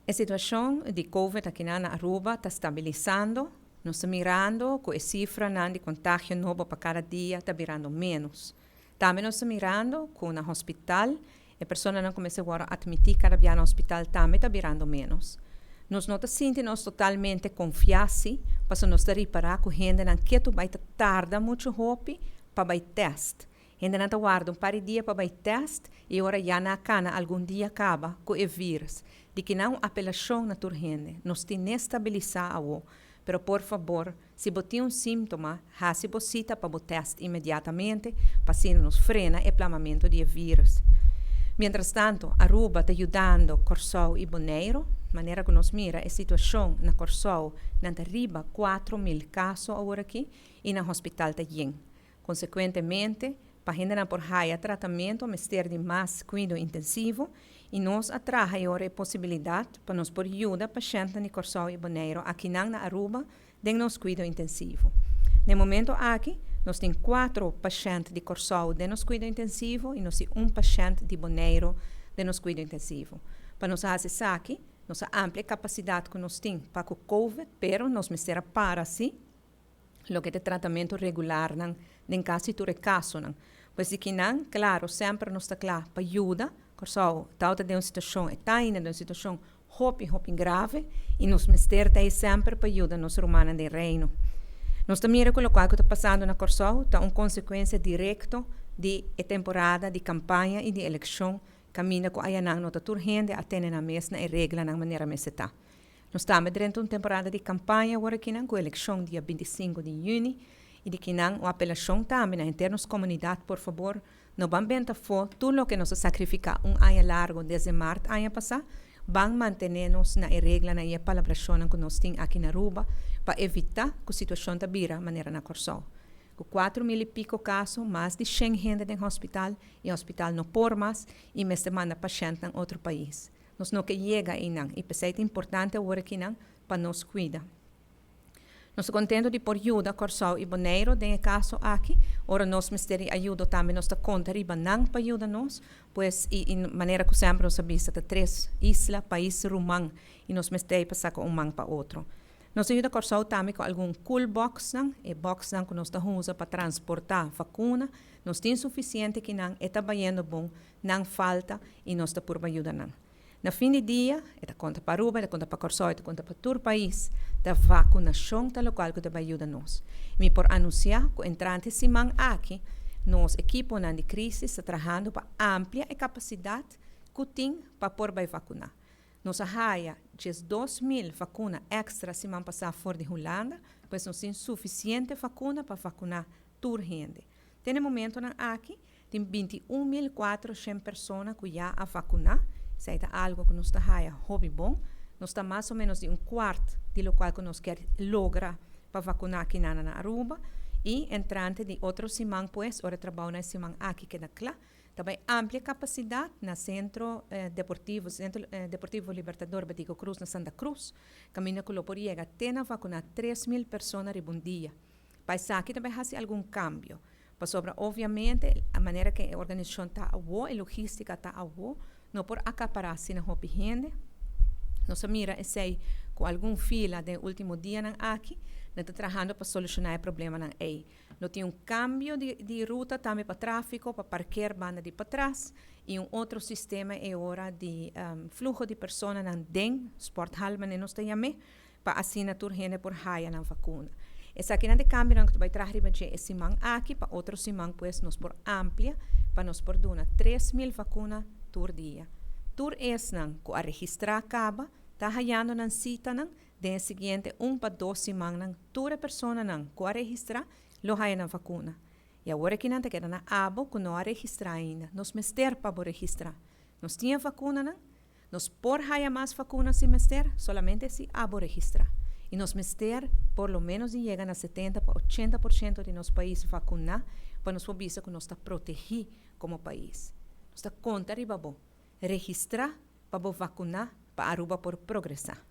A situação de COVID aqui na Aruba está estabilizando. Nós estamos mirando que a cifra de contágio novo para cada dia está virando menos. Também nós estamos mirando que no hospital, a pessoa não começa agora a admitir cada dia no hospital também está virando menos. Nós não sentimos totalmente confiança para nós reparar que a gente não quer tardar muito para o teste. A gente não guarda par de dias para o teste e agora já na cana algum dia acaba com o vírus. De que não apelação na tua gente, nós temos que estabilizar a pero por favor, se você tem síntoma, faça a cita para o teste imediatamente, para assim nos frena o inflamamento do vírus. Mientras tanto, Aruba está ajudando Corsou e Bonaire, de maneira que nos mira a situação na Corsou, não arriba 4.000 casos agora aqui, e no hospital também. Consequentemente, para a gente não por raia tratamento, mas ter de mais cuidado intensivo, e nós atrai agora a possibilidade para nós por ajuda pacientes de Corsou e Bonaire aqui na Aruba, de nos cuidado intensivo. No momento aqui, nós temos 4 pacientes de Corsou de nos cuidado intensivo e nós temos 1 paciente de Bonaire de nos cuidado intensivo. Para nós fazer aqui, nossa ampla capacidade que nós temos para o COVID, pero nós mestera para si, lo que é tratamento regular, em caso de caso. Pois que não, claro, sempre nós está claro para ajuda, Corsou está de uma situação, está em uma situação hopi grave, e nós mestera sempre para ajuda nos humanos do reino. Nós também recolocamos o que está passando na Corsou, está uma consequência direta da temporada de campanha e de eleição, caminha com a não está urgente a ter na mesma regra na maneira mais está. Nós estamos dentro de uma temporada de campanha agora aqui com a eleição dia 25 de junho e de que não a apelação também em termos de comunidade, por favor, não vamos bem tudo o que nós sacrificamos ano largo desde março ano passado, vamos manter-nos na regra na palabração que nós temos aqui na Aruba para evitar que a situação está vira maneira na Corsou. Com 4.000 e pico casos, mais de 100 gente no hospital, e o hospital não por mais, e me manda paciente em outro país. Nós não que chega aí não, e é importante agora aqui não, para nos cuidar. Nós estamos contentos de por ajuda Corsou e Bonaire, no caso aqui, ora nós misteri ajuda também, nós estamos contra riba não para ajudar nós, pois e maneira que sempre nós sabemos, está 3 islas, país rumang, e nós misteri passar com mang para outro. Nós ajuda Corsou também com algum cool box, e box que nós usamos para transportar vacuna, nós temos suficiente que não está trabalhando bom, não falta, e nós estamos por ajuda não. No fim do dia, está conta para Aruba, está conta para Corsou, está conta para todo o país, da vacunação da local que vai ajudar nós. E por anunciar que entrante semana aqui, nosso equipe de crise está trabalhando para ampliar a capacidade que tem para por vacunar. Nós raia 2.000 vacunas extra semana passada fora de Holanda, pois nós temos suficiente vacuna para vacunar toda a gente. Tem momento aqui, tem 21.400 pessoas que já a vacunar. Isso é algo que nós está raia hobby bom. Nós está mais ou menos de 1/4 de lo qual que nós quer lograr para vacunar aqui na Aruba. E entrante de outro semana, pues, ora trabalho na semana aqui que dá claro. Também ampla capacidade no Centro Deportivo Libertador Betico Cruz, na Santa Cruz. Caminho que lo por llegar a vacunar 3.000 pessoas por dia. Para aqui também faz algum cambio. Para sobre, obviamente, a maneira que a organização está a a logística está a não por acaparar-se na roupa gente. Nós mira esse com algum fila do último dia aqui, nós estamos trabalhando para solucionar o problema aí. Nós temos cambio de ruta também para tráfego, para parquear banda de para trás, e outro sistema é hora de fluxo de pessoas dentro Sport Hall, mas nós temos para assinatura gente por raia na vacuna. Essa aqui de câmbio que vai trazer esse semana aqui, para outro semana, pues, nós por amplia, para nós por donar 3.000 vacunas por dia. Tur es com a registrar acaba, está hallando na cita de seguinte 1 para 2 semanas, toda pessoa com a registrar, lo haya na vacuna. E agora que não queda na abo, que não a registrar ainda, nós mester para registrar. Nós tinha vacuna, nós por haya mais vacuna se mester, solamente se abo registrar. E nós mester, por lo menos, chega a 70 para 80% de nosso país vacunar, para nós poder que nós está protegido como país. Nós está conta riba bom. Registrar para vacunar para Aruba por progressar.